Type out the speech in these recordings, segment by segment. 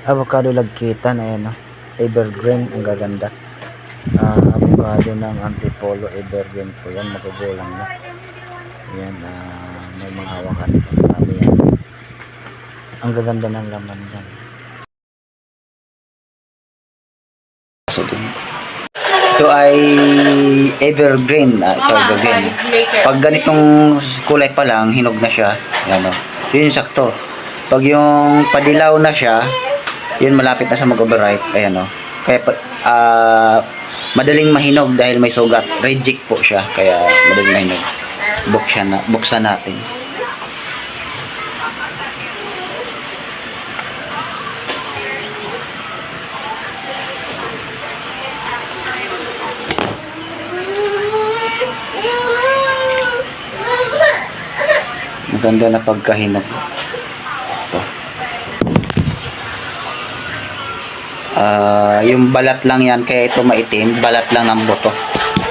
Avocado lagkitan, ayan no. Evergreen, ang gaganda. Avocado ng Antipolo Evergreen po yan, magugulang na. Ayan, may mga hawakan ito, marami yan. Ang gaganda ng laman yan. So, ito ay evergreen. Ito evergreen. Pag ganitong kulay pa lang, hinog na siya. Ayan o. Yun sakto. Pag yung padilaw na siya, yun malapit na sa mag-overripe. Ayan o. Kaya madaling mahinog dahil may sugat. Reject po siya. Kaya madaling mahinog. Buksan natin. Maganda na pagkahinog. Ito. Yung balat lang yan, kaya ito maitim. Balat lang ng buto.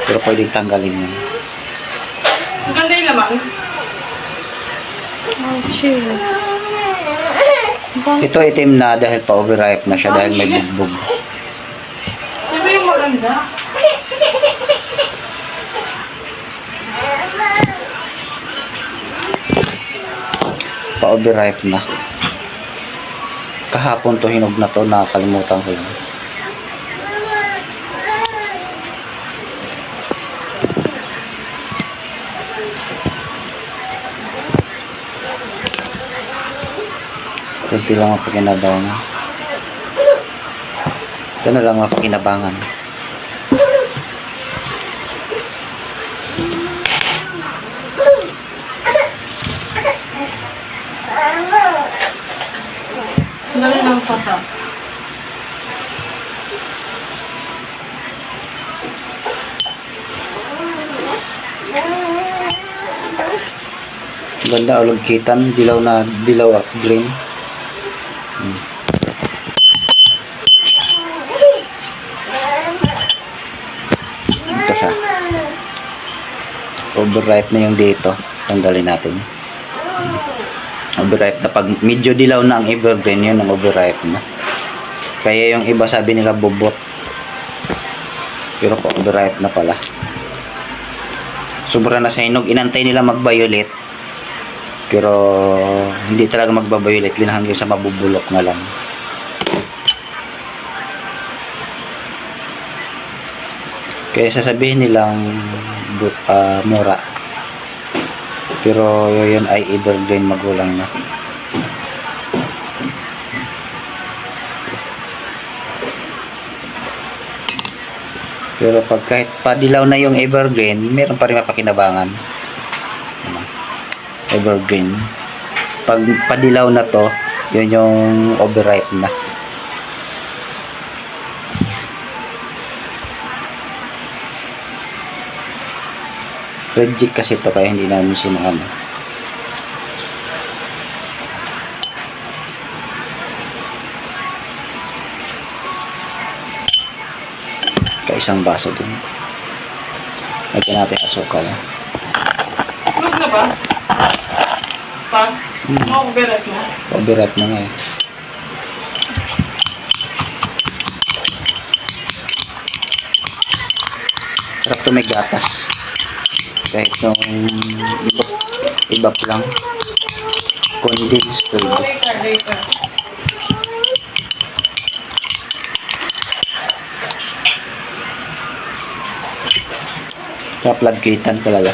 Pero pwedeng tanggalin yan. Maganda yung laman. Oh, chill. Ito itim na dahil pa-overripe na siya dahil may bugbog. Diba yung maganda? Pa-overripe na. Kahapon to hinog na to, nakakalimutan ko yun. Kunti lang ang pakinabangan. Ito na lang ang pakinabangan. Dali ng sasa. Ganda ulag kitan, dilaw na dilaw at green. Ito siya. Overripe na yung dito. Tanggalin natin. Overripe na. Pag medyo dilaw na ang evergreen, yun ang overripe na. Kaya yung iba sabi nila bubot. Pero po overripe na pala. Sobra na sa hinog. Inantay nila mag-violet. Pero hindi talaga magba-violet. Hanggang sa mabubulok na lang. Kaya sasabihin nilang mura. Pero yun ay evergreen, magulang na. Pero pag kahit padilaw na yung evergreen, meron pa rin mapakinabangan. Evergreen. Pag padilaw na to, yun yung overripe na. Reject kasi ito kaya hindi namin sinama. Isang baso din. Lagyan natin asukal. Tulog na ba? Pa? Overripe na? Overripe na nga eh. Sarap to may gatas. Kahit nung iba lang. Condensed turbo. Later. Sarap lagkitan talaga.